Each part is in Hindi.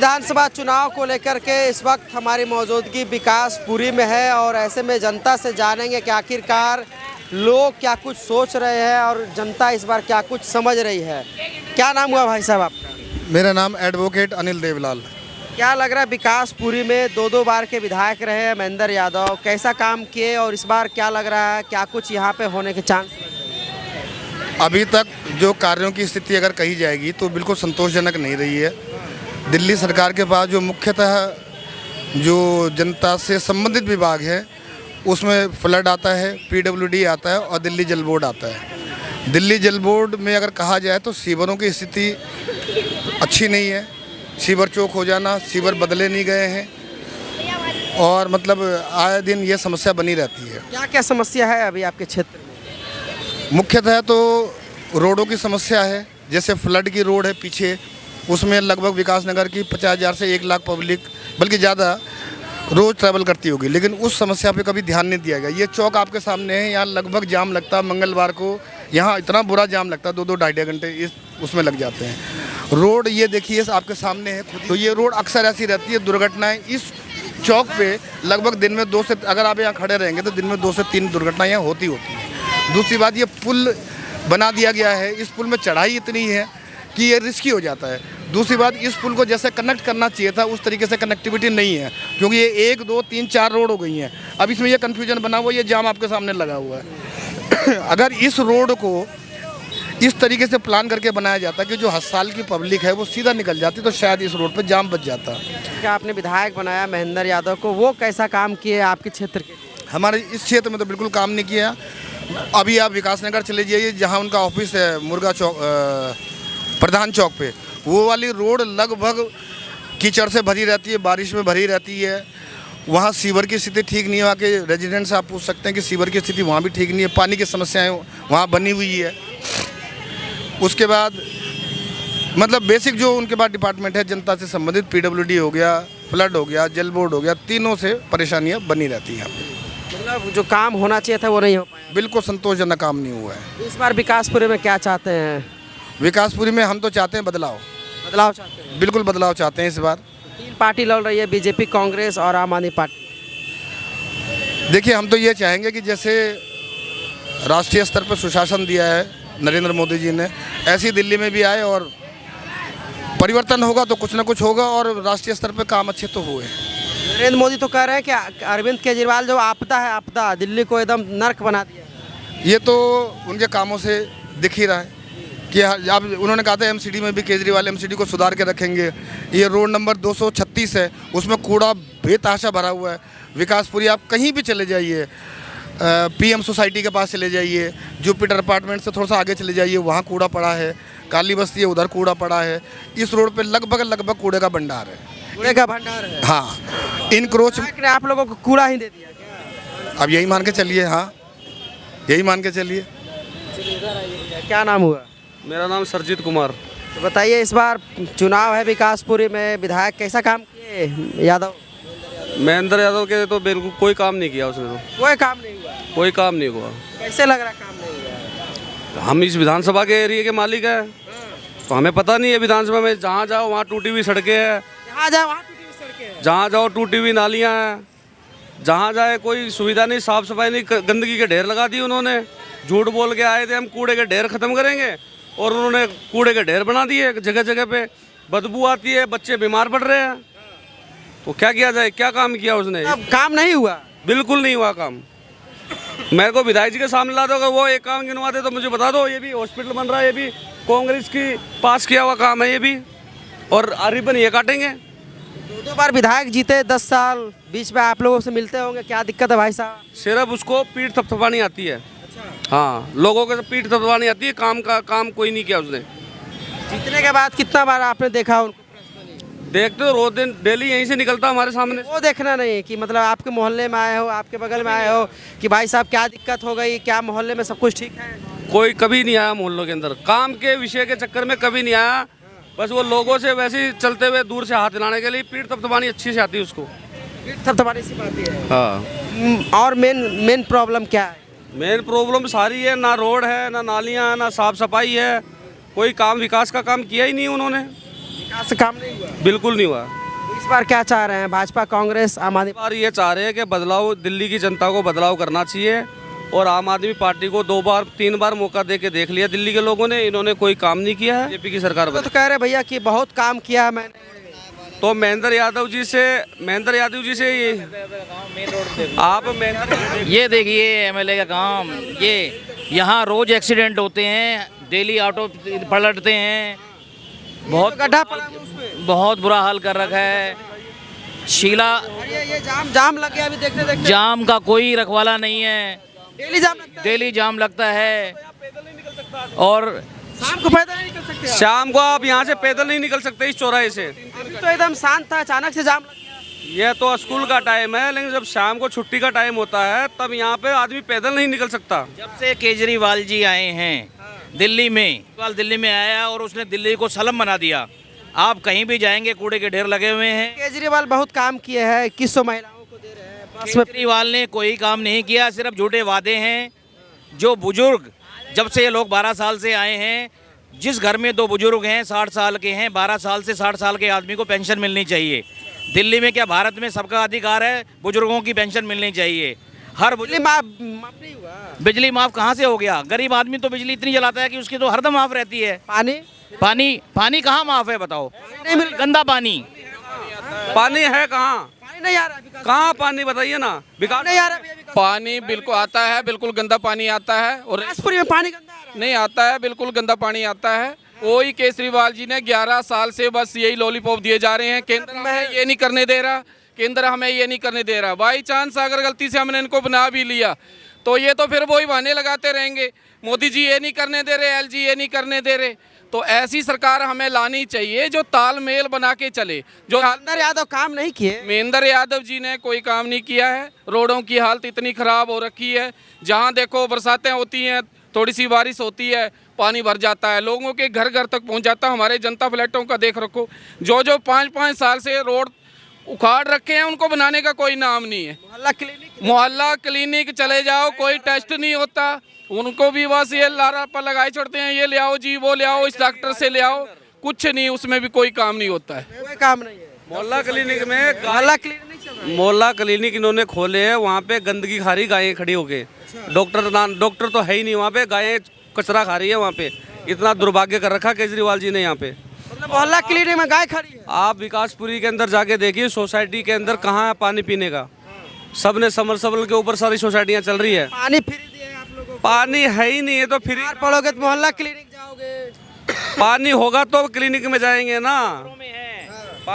विधानसभा चुनाव को लेकर के इस वक्त हमारी मौजूदगी विकासपुरी में है और ऐसे में जनता से जानेंगे कि आखिरकार लोग क्या कुछ सोच रहे हैं और जनता इस बार क्या कुछ समझ रही है। क्या नाम हुआ भाई साहब आपका? मेरा नाम एडवोकेट अनिल देवलाल। क्या लग रहा है विकासपुरी में दो बार के विधायक रहे हैं महेंद्र यादव, कैसा काम किए और इस बार क्या लग रहा है क्या कुछ यहाँ पे होने के चांस? अभी तक जो कार्यों की स्थिति अगर कही जाएगी तो बिल्कुल संतोषजनक नहीं रही है। दिल्ली सरकार के पास जो मुख्यतः जो जनता से संबंधित विभाग है उसमें फ्लड आता है, पीडब्ल्यूडी आता है और दिल्ली जल बोर्ड आता है। दिल्ली जल बोर्ड में अगर कहा जाए तो सीवरों की स्थिति अच्छी नहीं है। सीवर चौक हो जाना, सीवर बदले नहीं गए हैं और मतलब आए दिन ये समस्या बनी रहती है। क्या क्या समस्या है अभी आपके क्षेत्र में? मुख्यतः तो रोडों की समस्या है। जैसे फ्लड की रोड है पीछे, उसमें लगभग विकास नगर की 50,000 से 1 लाख पब्लिक बल्कि ज़्यादा रोज़ ट्रैवल करती होगी, लेकिन उस समस्या पे कभी ध्यान नहीं दिया गया। ये चौक आपके सामने है, यहाँ लगभग जाम लगता है। मंगलवार को यहाँ इतना बुरा जाम लगता है, 2-2 ढाई घंटे उसमें लग जाते हैं। रोड ये देखिए आपके सामने है खुद, तो ये रोड अक्सर ऐसी रहती है। दुर्घटनाएँ इस चौक पे लगभग दिन में 2 से, अगर आप यहाँ खड़े रहेंगे तो दिन में 2 से 3 दुर्घटनाएँ यहाँ होती हैं। दूसरी बात, ये पुल बना दिया गया है, इस पुल में चढ़ाई इतनी है कि ये रिस्की हो जाता है। दूसरी बात, इस पुल को जैसे कनेक्ट करना चाहिए था उस तरीके से कनेक्टिविटी नहीं है, क्योंकि ये 1, 2, 3, 4 रोड हो गई हैं। अब इसमें ये कन्फ्यूजन बना हुआ, ये जाम आपके सामने लगा हुआ है। अगर इस रोड को इस तरीके से प्लान करके बनाया जाता कि जो हर की पब्लिक है वो सीधा निकल जाती तो शायद इस रोड पर जाम बच जाता। क्या आपने विधायक बनाया महेंद्र यादव को, वो कैसा काम किए आपके क्षेत्र के? हमारे इस क्षेत्र में तो बिल्कुल काम नहीं किया। अभी आप विकासनगर चले जाइए, जहाँ उनका ऑफिस है मुर्गा चौक, प्रधान चौक पे, वो वाली रोड लगभग कीचड़ से भरी रहती है, बारिश में भरी रहती है। वहाँ सीवर की स्थिति ठीक नहीं है। वहाँ के रेजिडेंट से आप पूछ सकते हैं कि सीवर की स्थिति वहाँ भी ठीक नहीं है। पानी की समस्याएं वहाँ बनी हुई है। उसके बाद मतलब बेसिक जो उनके पास डिपार्टमेंट है जनता से संबंधित, पीडब्ल्यूडी हो गया, फ्लड हो गया, जल बोर्ड हो गया, तीनों से परेशानियाँ बनी रहती हैं। मतलब जो काम होना चाहिए था वो नहीं हो पाया। बिल्कुल संतोषजनक काम नहीं हुआ है। इस बार विकासपुरी में क्या चाहते हैं? विकासपुरी में हम तो चाहते हैं बदलाव चाहते हैं। बिल्कुल बदलाव चाहते हैं। इस बार 3 पार्टी लड़ रही है, बीजेपी, कांग्रेस और आम आदमी पार्टी। देखिए, हम तो ये चाहेंगे कि जैसे राष्ट्रीय स्तर पर सुशासन दिया है नरेंद्र मोदी जी ने, ऐसी दिल्ली में भी आए और परिवर्तन होगा तो कुछ ना कुछ होगा और राष्ट्रीय स्तर पर काम अच्छे तो हुए। नरेंद्र मोदी तो कह रहे हैं कि अरविंद केजरीवाल जो आपदा है, आपदा दिल्ली को एकदम नर्क बना दिया। ये तो उनके कामों से दिख ही रहा है कि अब उन्होंने कहा था एमसीडी में भी केजरीवाल एमसीडी को सुधार के रखेंगे। ये रोड नंबर 236 है, उसमें कूड़ा बेतहाशा भरा हुआ है। विकासपुरी आप कहीं भी चले जाइए, पीएम सोसाइटी के पास चले जाइए, जुपिटर अपार्टमेंट से थोड़ा सा आगे चले जाइए, वहाँ कूड़ा पड़ा है। काली बस्ती है, उधर कूड़ा पड़ा है। इस रोड पे लगभग कूड़े का भंडार है। कूड़े का भंडार है? हाँ, इनक्रोच ने आप लोगों को कूड़ा ही दे दिया क्या? अब यही मान के चलिए। हाँ, यही मान के चलिए। क्या नाम हुआ? मेरा नाम सरजीत कुमार। तो बताइए, इस बार चुनाव है विकासपुरी में, विधायक कैसा काम किए यादव? महेंद्र यादव के तो बिल्कुल कोई काम नहीं किया उसने। तो कोई काम नहीं हुआ? कोई काम नहीं हुआ। कैसे लग रहा है काम नहीं हुआ? हम इस विधानसभा के एरिया के मालिक हैं, तो हमें पता नहीं है। विधानसभा में जहाँ जाओ वहाँ टूटी हुई सड़कें हैं, जहाँ जाओ वहाँ टूटी हुई सड़कें हैं, जहाँ जाओ टूटी हुई नालियाँ हैं, जहाँ जाए कोई सुविधा नहीं, साफ सफाई नहीं, गंदगी के ढेर लगा दिए उन्होंने। झूठ बोल के आए थे हम कूड़े के ढेर ख़त्म करेंगे और उन्होंने कूड़े के ढेर बना दिए। जगह जगह पे बदबू आती है, बच्चे बीमार पड़ रहे हैं। तो क्या किया जाए? क्या काम किया उसने? अब काम नहीं हुआ? बिल्कुल नहीं हुआ काम। मेरे को विधायक जी के सामने ला दो, वो एक काम गिनवा दे तो मुझे बता दो। ये भी हॉस्पिटल बन रहा है, ये भी कांग्रेस की पास किया हुआ काम है ये भी, और रिबन ये काटेंगे। 2 बार विधायक जीते, 10 साल, बीच में आप लोगों से मिलते होंगे, क्या दिक्कत है भाई साहब? सिर्फ उसको पीठ थपथपानी आती है। हाँ, लोगों के पीठ थपथपानी आती है, काम कोई नहीं किया उसने। जीतने के बाद कितना बार आपने देखा उनको? देखते हो रोज दिन डेली यहीं से निकलता हमारे सामने। वो देखना नहीं कि मतलब आपके मोहल्ले में आए हो, आपके बगल में आए हो कि भाई साहब क्या दिक्कत हो गई, क्या मोहल्ले में सब कुछ ठीक है? कोई कभी नहीं आया मोहल्लों के अंदर, काम के विषय के चक्कर में कभी नहीं आया। बस वो लोगों से वैसे ही चलते हुए दूर से हाथ हिलाने के लिए पीठ थपथपानी अच्छी से आती है उसको। पीठ थपथपानी सी बात है। हाँ। और मेन प्रॉब्लम क्या है? मेन प्रॉब्लम सारी है, ना रोड है, ना नालियाँ, ना साफ सफाई है। कोई काम विकास का काम किया ही नहीं उन्होंने। विकास का काम नहीं हुआ? बिल्कुल नहीं हुआ। इस बार क्या चाह रहे हैं, भाजपा, कांग्रेस, आम आदमी? इस बार ये चाह रहे हैं कि बदलाव, दिल्ली की जनता को बदलाव करना चाहिए और आम आदमी पार्टी को 2 बार 3 बार मौका दे के देख लिया दिल्ली के लोगों ने, इन्होंने कोई काम नहीं किया है। बीजेपी की सरकार तो कह रहे भैया कि बहुत काम किया है मैंने। तो महेंद्र यादव जी से ये आप ये देखिए एमएलए का काम, ये यहाँ रोज एक्सीडेंट होते हैं, डेली ऑटो पलटते हैं, बहुत गड्ढा पड़ा है उसमें। बहुत बुरा हाल कर रखा है। शीला ये जाम लग गया अभी देखते देखते। जाम का कोई रखवाला नहीं है, डेली जाम लगता है। डेली जाम लगता है और शाम को पैदल नहीं निकल सकते आप। शाम को आप यहाँ से पैदल नहीं निकल सकते इस चौराहे से। अभी तो एकदम शांत था, अचानक से जाम लग गया। यह तो स्कूल का टाइम है, लेकिन जब शाम को छुट्टी का टाइम होता है तब यहाँ पे आदमी पैदल नहीं निकल सकता। जब से केजरीवाल जी आए हैं दिल्ली में आया और उसने दिल्ली को सलम बना दिया। आप कहीं भी जाएंगे कूड़े के ढेर लगे हुए हैं। केजरीवाल बहुत काम किए हैं, 2100 महिलाओं को दे रहे हैं बस में। केजरीवाल ने कोई काम नहीं किया, सिर्फ झूठे वादे हैं। जो बुजुर्ग, जब से ये लोग 12 साल से आए हैं, जिस घर में 2 बुजुर्ग हैं 60 साल के हैं, 12 साल से 60 साल के आदमी को पेंशन मिलनी चाहिए। दिल्ली में क्या, भारत में सबका अधिकार है, बुजुर्गों की पेंशन मिलनी चाहिए। हर बिजली माफ नहीं हुआ। बिजली माफ कहाँ से हो गया? गरीब आदमी तो बिजली इतनी जलाता है कि उसकी तो हरदम माफ रहती है। पानी कहाँ माफ है बताओ? नहीं मिल, गंदा पानी पानी है कहाँ? पानी नहीं आ रहा। कहाँ पानी बताइए ना। विकास नहीं आ रहा भैया, विकास। पानी बिल्कुल आता है, बिल्कुल गंदा पानी आता है और बिलासपुरी में पानी गंदा आ रहा है। नहीं आता है, बिल्कुल गंदा पानी आता है। वही केजरीवाल जी ने 11 साल से बस यही लॉलीपॉप दिए जा रहे हैं। केंद्र हमें ये नहीं करने दे रहा, केंद्र हमें ये नहीं करने दे रहा। बाई चांस अगर गलती से हमने इनको बना भी लिया तो ये तो फिर वही बहाने लगाते रहेंगे, मोदी जी ये नहीं करने दे रहे, एलजी ये नहीं करने दे रहे। तो ऐसी सरकार हमें लानी चाहिए जो तालमेल बना के चले। जो महेंद्र यादव काम नहीं किए। महेंद्र यादव जी ने कोई काम नहीं किया है। रोडों की हालत इतनी ख़राब हो रखी है, जहाँ देखो बरसातें होती हैं, थोड़ी सी बारिश होती है, पानी भर जाता है, लोगों के घर घर तक पहुँच जाता है। हमारे जनता फ्लैटों का देख रखो, जो 5-5 साल से रोड उखाड़ रखे हैं, उनको बनाने का कोई नाम नहीं है। मोहल्ला क्लिनिक चले जाओ, कोई टेस्ट नहीं होता। उनको भी बस ये लारा पर लगाए छोड़ते हैं, ये ले आओ जी, वो ले आओ, इस डॉक्टर से ले आओ, कुछ नहीं, उसमें भी कोई काम नहीं होता है। कोई काम नहीं है। मोहल्ला क्लिनिक में मोहल्ला क्लिनिक इन्होंने खोले हैं, वहाँ पे गंदगी खा रही गायें खड़ी होके। डॉक्टर तो है ही नहीं वहाँ पे, गायें कचरा खा रही है वहाँ पे। इतना दुर्भाग्य कर रखा केजरीवाल जी ने यहाँ पे। मतलब मोहल्ला क्लिनिक में गाय खड़ी है। आप विकासपुरी के अंदर जाके देखिए, सोसाइटी के अंदर कहाँ है पानी पीने का? सब ने समरसेबल के ऊपर सारी सोसाइटियाँ चल रही है। पानी फ्री दिए हैं आप लोगों को। पानी है ही नहीं है तो फिर पढ़ोगे तो मोहल्ला क्लिनिक जाओगे। पानी होगा तो क्लिनिक में जाएंगे ना।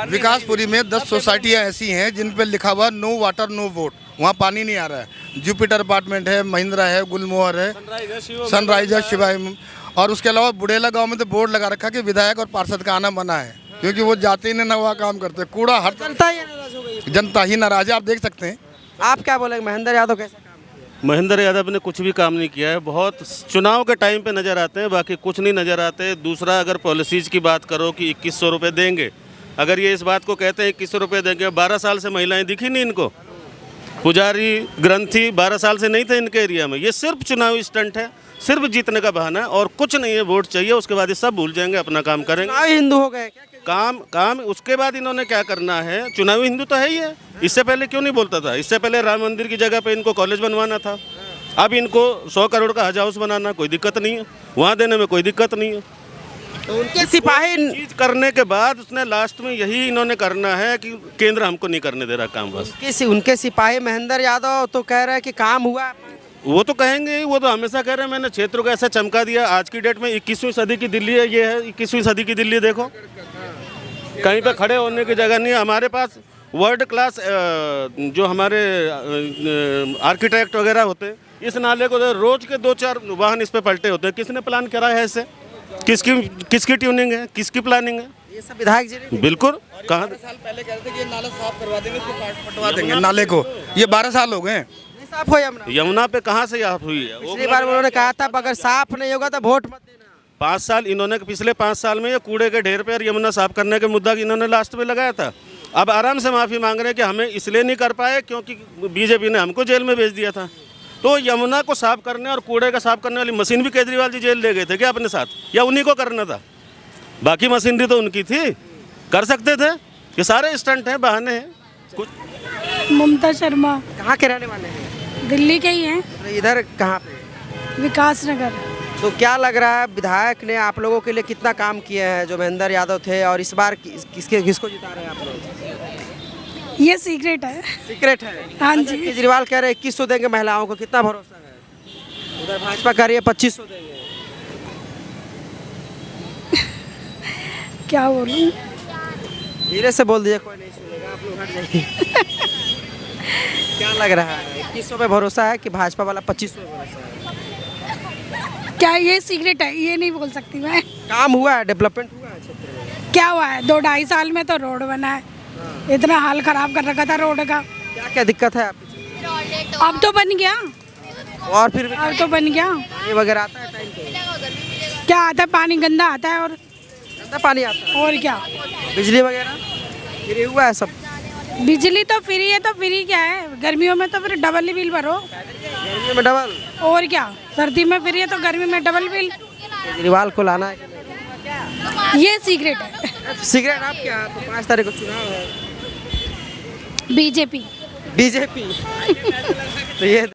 विकासपुरी में 10 सोसाइटियाँ ऐसी हैं जिन पर लिखा हुआ नो वाटर नो वोट। वहाँ पानी नहीं आ रहा है। जुपिटर अपार्टमेंट है, महिंद्रा है, गुलमोहर है, सनराइज है, शिवाय, और उसके अलावा बुढ़ेला गांव में तो बोर्ड लगा रखा कि विधायक और पार्षद का आना मना है, क्योंकि वो जाते ही नहीं वहाँ काम करते। कूड़ा हर जनता ही नाराज है, आप देख सकते हैं। आप क्या बोलेंगे, महेंद्र यादव कैसा काम किया? महेंद्र यादव ने कुछ भी काम नहीं किया है। बहुत चुनाव के टाइम पे नज़र आते हैं, बाकी कुछ नहीं नज़र आते। दूसरा, अगर पॉलिसीज़ की बात करो कि 2100 रुपये देंगे, अगर ये इस बात को कहते हैं 2100 रुपये देंगे, 12 साल से महिलाएं दिखी नहीं इनको। पुजारी ग्रंथी 12 साल से नहीं थे इनके एरिया में। ये सिर्फ चुनावी स्टंट है, सिर्फ जीतने का बहाना है और कुछ नहीं है। वोट चाहिए, उसके बाद ये सब भूल जाएंगे, अपना काम करेंगे। हिंदू हो गए काम उसके बाद इन्होंने क्या करना है? चुनावी हिंदू तो है ही है। इससे पहले क्यों नहीं बोलता था? इससे पहले राम मंदिर की जगह पे इनको कॉलेज बनवाना था। अब इनको 100 करोड़ का हज हाउस बनाना कोई दिक्कत नहीं है, वहाँ देने में कोई दिक्कत नहीं है। तो उनके सिपाही चीज करने के बाद उसने लास्ट में यही इन्होंने करना है कि केंद्र हमको नहीं करने दे रहा काम। बस उनके सिपाही महेंद्र यादव तो कह रहे हैं कि काम हुआ। वो तो कहेंगे ही, वो तो हमेशा कह रहे हैं मैंने क्षेत्र को ऐसा चमका दिया। आज की डेट में 21वीं सदी की दिल्ली है, ये है 21वीं सदी की दिल्ली। देखो कहीं पे खड़े होने की जगह नहीं है। हमारे पास वर्ल्ड क्लास जो हमारे आर्किटेक्ट वगैरह होते हैं, इस नाले को रोज के 2-4 वाहन इस पे पलटे होते हैं। किसने प्लान करा है इसे? किसकी ट्यूनिंग है, किसकी प्लानिंग है? ये सब विधायक जी ने बिल्कुल। कहाँ साल पहले कह रहे थे कि ये नाला साफ करवा देंगे, इसको पटवा देंगे नाले को। ये 12 साल हो गए साफ हो। यमुना पे कहाँ से साफ हुई है? पिछली बार उन्होंने कहा था अगर साफ नहीं होगा तो वोट मत देना। 5 साल इन्होंने, पिछले 5 साल में ये कूड़े के ढेर पे और यमुना साफ करने के मुद्दा इन्होंने लास्ट में लगाया था। अब आराम से माफ़ी मांग रहे हैं कि हमें इसलिए नहीं कर पाए क्योंकि बीजेपी ने हमको जेल में भेज दिया था। तो यमुना को साफ करने और कूड़े का साफ करने वाली मशीन भी केजरीवाल जी जेल ले गए थे क्या अपने साथ, या उन्हीं को करना था? बाकी मशीनरी तो उनकी थी। कर सकते थे। ये सारे स्टंट हैं, बहाने हैं कुछ। ममता शर्मा, कहाँ के रहने वाले हैं? दिल्ली के ही हैं, तो इधर कहाँ पे? विकास नगर। तो क्या लग रहा है विधायक ने आप लोगों के लिए कितना काम किए हैं जो महेंद्र यादव थे, और इस बार किसको जिता रहे हैं आप लोग? ये सीक्रेट है। सीक्रेट है। हाँ अच्छा, जी। केजरीवाल कह रहे हैं 2100 देंगे महिलाओं को, कितना भरोसा है? उधर भाजपा कह रही है 2500 देंगे। क्या बोलूं? धीरे से बोल दीजिए, कोई नहीं सुनेगा, आप लोग हट जाइए। क्या लग रहा है, 2100 पे भरोसा है कि भाजपा वाला 2500 पे भरोसा है? क्या ये सीक्रेट है, ये नहीं बोल सकती मैं। काम हुआ है, डेवलपमेंट हुआ है क्षेत्र में? क्या हुआ है, 2-2.5 साल में तो रोड बना है। इतना हाल खराब कर रखा था रोड का। क्या क्या दिक्कत है आपको? अब तो बन गया, और फिर भी अब तो बन गया। पानी वगैरह आता है टाइम पे? क्या आता है, पानी गंदा आता है, और गंदा पानी आता है? और क्या। बिजली वगैरह फ्री हुआ है सब? बिजली तो फ्री है, तो फ्री क्या है, गर्मियों में तो फिर डबल ही बिल भरो। गर्मी में डबल? और क्या, सर्दी में फ्री है तो गर्मी में डबल बिल। केजरीवाल को लाना है कि नहीं? ये सीक्रेट है। सिगरेट आप क्या, तो 5 तारीख को चुनाव है। बीजेपी। बीजेपी। तो ये